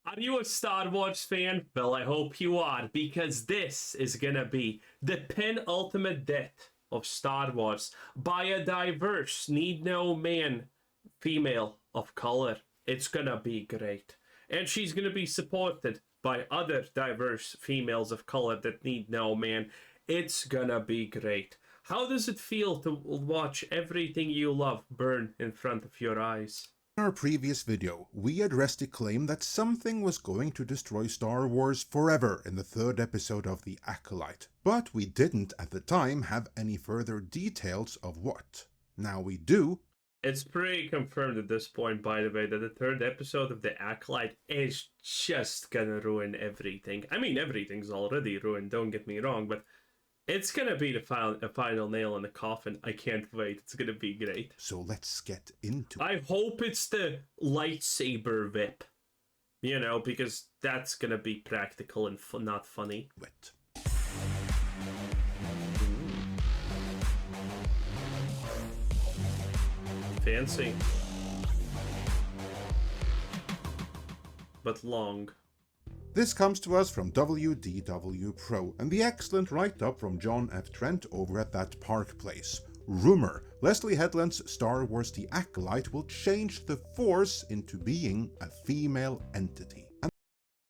Are you a Star Wars fan? Well, I hope you are, because this is gonna be the penultimate death of Star Wars by a diverse, need no man, female of color. It's gonna be great. And she's gonna be supported by other diverse females of color that need no man. It's gonna be great. How does it feel to watch everything you love burn in front of your eyes? In our previous video, we addressed the claim that something was going to destroy Star Wars forever in the third episode of The Acolyte, but we didn't at the time have any further details of what. Now we do. It's pretty confirmed at this point, by the way, that the third episode of The Acolyte is just gonna ruin everything. I mean, everything's already ruined, don't get me wrong, but it's gonna be the final nail in the coffin. I can't wait. It's gonna be great. So let's get into it. I hope it's the lightsaber whip. You know, because that's gonna be practical and not funny. Fancy. But long. This comes to us from WDW Pro and the excellent write-up from John F. Trent over at That Park Place. Rumor: Leslie Headland's Star Wars The Acolyte will change the Force into being a female entity.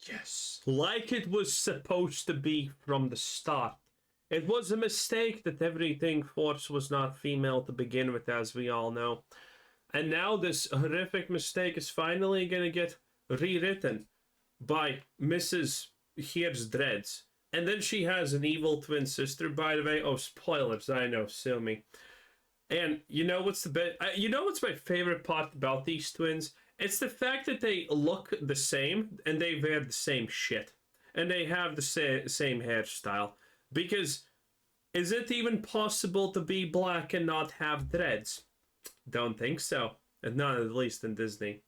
Yes, like it was supposed to be from the start. It was a mistake that everything Force was not female to begin with, as we all know. And now this horrific mistake is finally gonna get rewritten by Mrs. Here's Dreads. And then she has an evil twin sister, by the way. Oh, spoilers, I know, sue me. And you know what's what's my favorite part about these twins? It's the fact that they look the same and they wear the same shit. And they have the same hairstyle. Because is it even possible to be black and not have dreads? Don't think so. Not at least in Disney.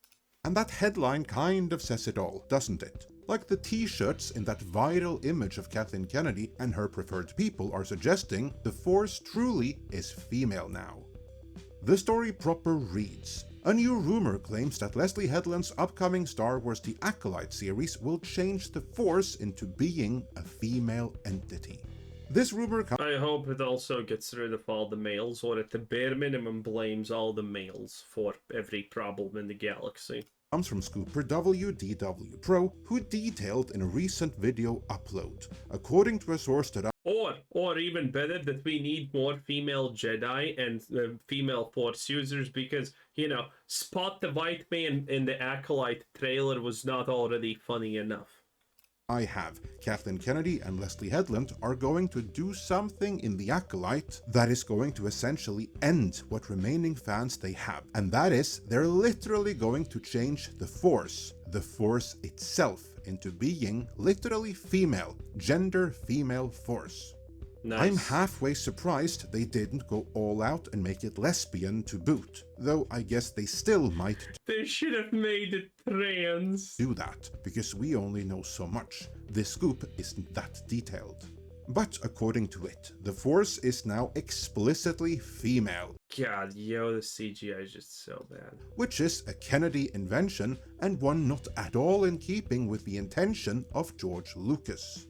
And that headline kind of says it all, doesn't it? Like the t-shirts in that viral image of Kathleen Kennedy and her preferred people are suggesting, the Force truly is female now. The story proper reads: a new rumor claims that Leslie Headland's upcoming Star Wars The Acolyte series will change the Force into being a female entity. This rumor I hope it also gets rid of all the males, or at the bare minimum blames all the males for every problem in the galaxy. Comes from Scooper WDW Pro, who detailed in a recent video upload. According to a source that Or even better, that we need more female Jedi and female Force users, because, you know, Spot the White Man in the Acolyte trailer was not already funny enough. I have. Kathleen Kennedy and Leslie Headland are going to do something in The Acolyte that is going to essentially end what remaining fans they have. And that is, they're literally going to change the Force itself, into being literally female, gender female Force. Nice. I'm halfway surprised they didn't go all out and make it lesbian to boot, though I guess they still might. They should have made it trans. Do that, because we only know so much. This scoop isn't that detailed. But according to it, the Force is now explicitly female. God, yo, the CGI is just so bad. Which is a Kennedy invention, and one not at all in keeping with the intention of George Lucas.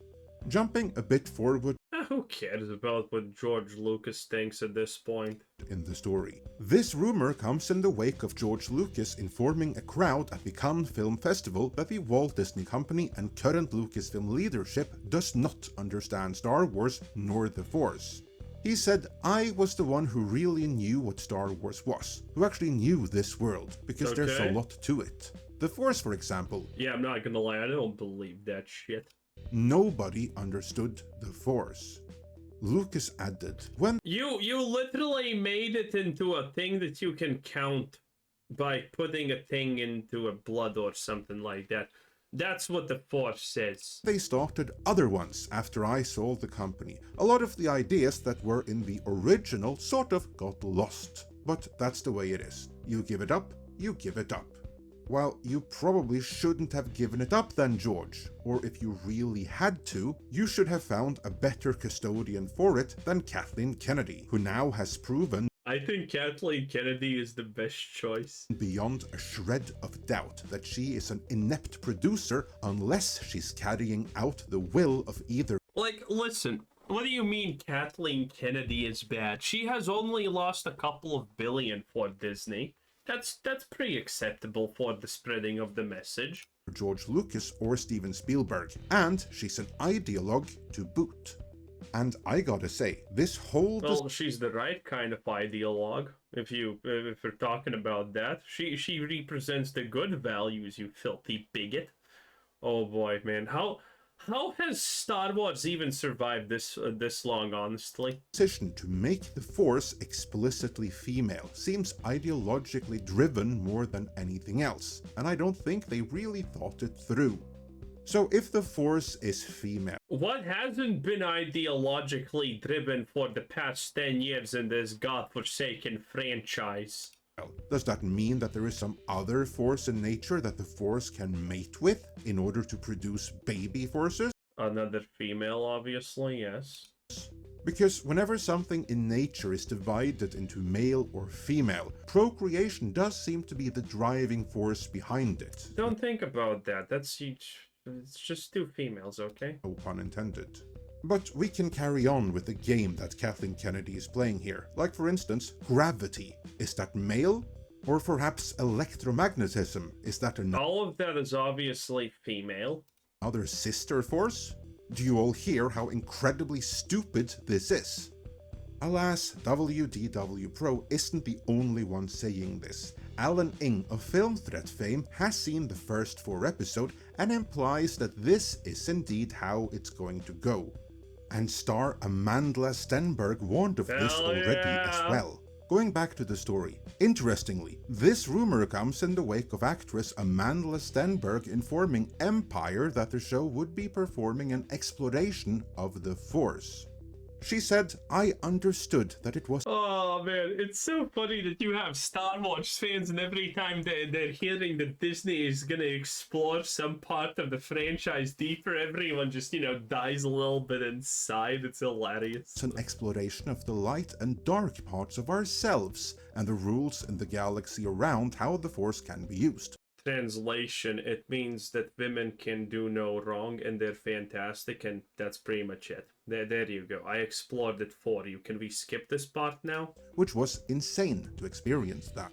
Jumping a bit forward, who cares about what George Lucas thinks at this point? In the story. This rumor comes in the wake of George Lucas informing a crowd at the Cannes Film Festival that the Walt Disney Company and current Lucasfilm leadership does not understand Star Wars nor the Force. He said, "I was the one who really knew what Star Wars was, who actually knew this world, because there's a lot to it. The Force, for example." Yeah, I'm not gonna lie, I don't believe that shit. Nobody understood the Force. Lucas added, "When you literally made it into a thing that you can count by putting a thing into a blood or something like that. That's what the Force says." They started other ones after I sold the company. A lot of the ideas that were in the original sort of got lost. But that's the way it is. You give it up, you give it up. Well, you probably shouldn't have given it up then, George. Or if you really had to, you should have found a better custodian for it than Kathleen Kennedy, who now has proven I think Kathleen Kennedy is the best choice. Beyond a shred of doubt that she is an inept producer unless she's carrying out the will of either. Like, listen, what do you mean Kathleen Kennedy is bad? She has only lost a couple of billion for Disney. That's pretty acceptable for the spreading of the message. George Lucas or Steven Spielberg, and she's an ideologue to boot. And I gotta say, this whole... Well, she's the right kind of ideologue, if we're talking about that. She represents the good values, you filthy bigot. Oh boy, man. How has Star Wars even survived this long, honestly? Decision to make the Force explicitly female seems ideologically driven more than anything else, and I don't think they really thought it through. So if the Force is female... What hasn't been ideologically driven for the past 10 years in this godforsaken franchise? Does that mean that there is some other force in nature that the Force can mate with in order to produce baby forces? Another female, obviously, yes. Because whenever something in nature is divided into male or female, procreation does seem to be the driving force behind it. Don't think about that. It's just two females, okay? No pun intended. But we can carry on with the game that Kathleen Kennedy is playing here. Like for instance, gravity. Is that male? Or perhaps electromagnetism? Is that all of that is obviously female. Another sister force? Do you all hear how incredibly stupid this is? Alas, WDW Pro isn't the only one saying this. Alan Ng of Film Threat fame has seen the first 4 episodes and implies that this is indeed how it's going to go. And star Amandla Stenberg warned of this already as well. Going back to the story, interestingly, this rumor comes in the wake of actress Amandla Stenberg informing Empire that the show would be performing an exploration of the Force. She said, "I understood that it was..." Oh man, it's so funny that you have Star Wars fans and every time they're hearing that Disney is gonna explore some part of the franchise deeper, everyone just, dies a little bit inside. It's hilarious. It's an exploration of the light and dark parts of ourselves and the rules in the galaxy around how the Force can be used. Translation, it means that women can do no wrong and they're fantastic, and that's pretty much it. There you go. I explored it for you. Can we skip this part now? Which was insane to experience that.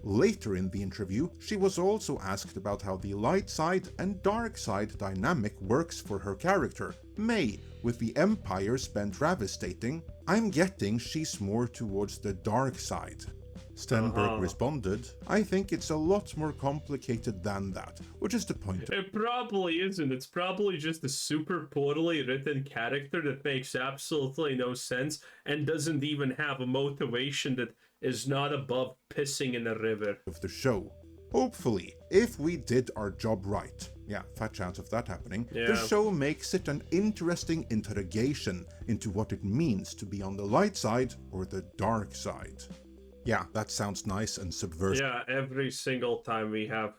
Later in the interview, she was also asked about how the light side and dark side dynamic works for her character, May, with the Empire's been devastating. "I'm getting she's more towards the dark side." Stenberg responded, "I think it's a lot more complicated than that," which is the point. It probably isn't. It's probably just a super poorly written character that makes absolutely no sense and doesn't even have a motivation that is not above pissing in a river. Of the show. Hopefully, if we did our job right, fat chance of that happening, the show makes it an interesting interrogation into what it means to be on the light side or the dark side. Yeah, that sounds nice and subversive. Yeah, every single time we have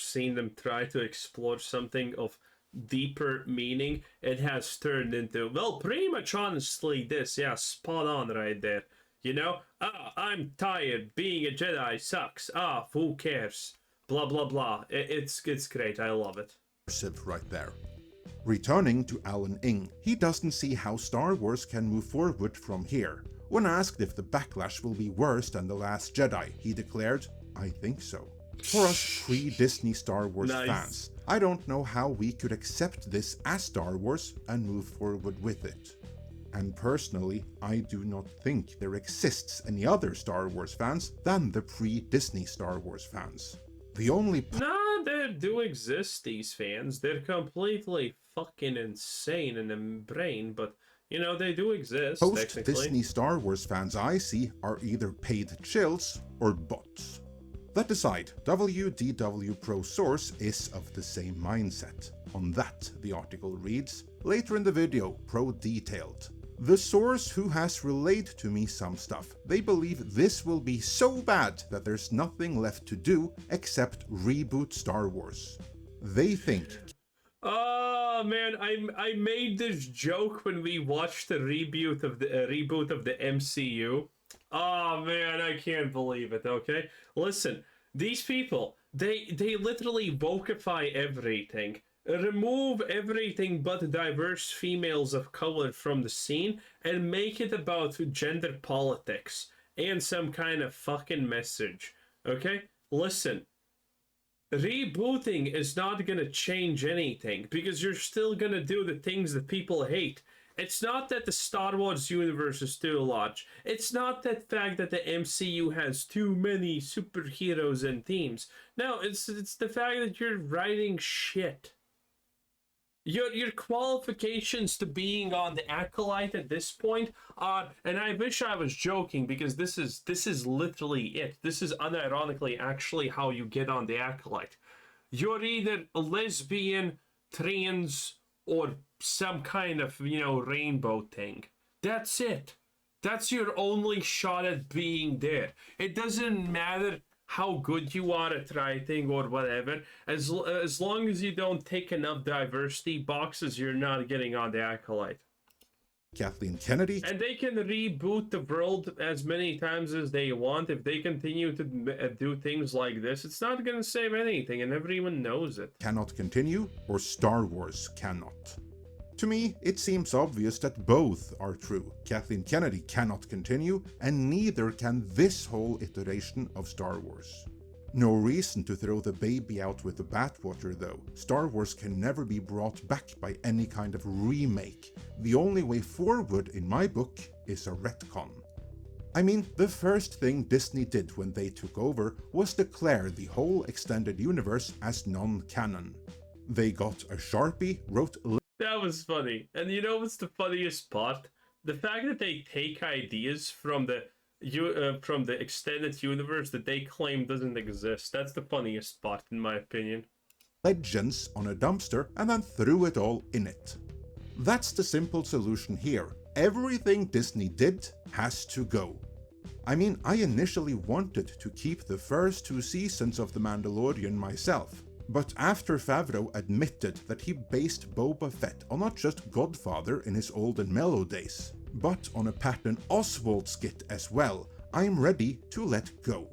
seen them try to explore something of deeper meaning, it has turned into, well, pretty much honestly this. Yeah, spot on right there. I'm tired. Being a Jedi sucks. Who cares? Blah blah blah. It's great. I love it. Right there. Returning to Alan Ng, he doesn't see how Star Wars can move forward from here. When asked if the backlash will be worse than The Last Jedi, he declared, "I think so." For us pre-Disney Star Wars fans, I don't know how we could accept this as Star Wars and move forward with it. And personally, I do not think there exists any other Star Wars fans than the pre-Disney Star Wars fans. The only... There do exist, these fans. They're completely fucking insane in the brain, but... they do exist, Post-Disney Star Wars fans I see are either paid chills or bots. That aside, WDW Pro source is of the same mindset. On that, the article reads, later in the video, Pro detailed, "The source who has relayed to me some stuff, they believe this will be so bad that there's nothing left to do except reboot Star Wars. They think..." man, I made this joke when we watched the reboot of the MCU. Oh man, I can't believe it. Okay, listen, these people, they literally vocify everything, remove everything but diverse females of color from the scene, and make it about gender politics and some kind of fucking message. Okay, listen. Rebooting is not gonna change anything because you're still gonna do the things that people hate. It's not that the Star Wars universe is too large. It's not that fact that the MCU has too many superheroes and themes. No, it's the fact that you're writing shit. Your qualifications to being on the Acolyte at this point are, and I wish I was joking because this is literally it. This is unironically actually how you get on the Acolyte. You're either a lesbian, trans, or some kind of, rainbow thing. That's it. That's your only shot at being there. It doesn't matter how good you are at writing or whatever. As long as you don't take enough diversity boxes, you're not getting on the Acolyte. Kathleen Kennedy. And they can reboot the world as many times as they want. If they continue to do things like this, it's not going to save anything, and everyone knows it. Cannot continue, or Star Wars cannot. To me, it seems obvious that both are true. Kathleen Kennedy cannot continue, and neither can this whole iteration of Star Wars. No reason to throw the baby out with the bathwater though. Star Wars can never be brought back by any kind of remake. The only way forward in my book is a retcon. I mean, the first thing Disney did when they took over was declare the whole extended universe as non-canon. They got a Sharpie, wrote... That was funny. And you know what's the funniest part? The fact that they take ideas from the extended universe that they claim doesn't exist. That's the funniest part, in my opinion. Legends on a dumpster and then threw it all in it. That's the simple solution here. Everything Disney did has to go. I mean, I initially wanted to keep the first 2 seasons of The Mandalorian myself. But after Favreau admitted that he based Boba Fett on not just Godfather in his old and mellow days, but on a Patton Oswalt skit as well, I'm ready to let go.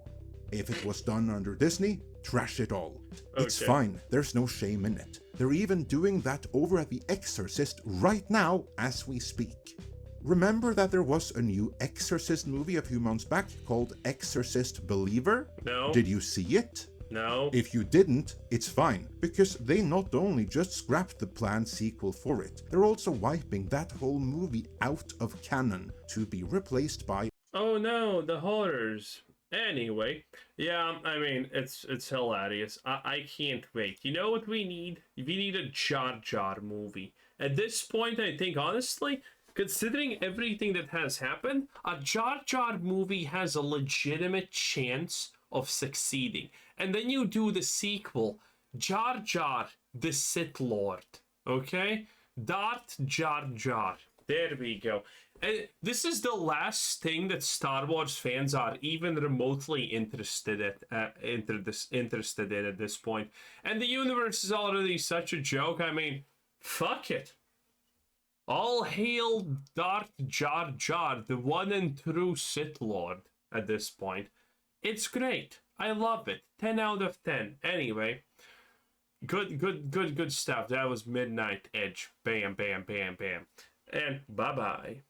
If it was done under Disney, trash it all. Okay. It's fine, there's no shame in it. They're even doing that over at The Exorcist right now as we speak. Remember that there was a new Exorcist movie a few months back called Exorcist Believer? No. Did you see it? No. If you didn't, it's fine, because they not only just scrapped the planned sequel for it, they're also wiping that whole movie out of canon to be replaced by... Oh no, the horrors. Anyway, yeah, I mean, it's hilarious. I can't wait. You know what we need? We need a Jar Jar movie. At this point, I think, honestly, considering everything that has happened, a Jar Jar movie has a legitimate chance of succeeding. And then you do the sequel, Jar Jar, the Sith Lord. Okay? Darth Jar Jar. There we go. And this is the last thing that Star Wars fans are even remotely interested in at this point. And the universe is already such a joke. I mean, fuck it. All hail Darth Jar Jar, the one and true Sith Lord at this point. It's great. I love it. 10 out of 10. Anyway, good stuff. That was Midnight Edge. Bam, bam, bam, bam. And bye-bye.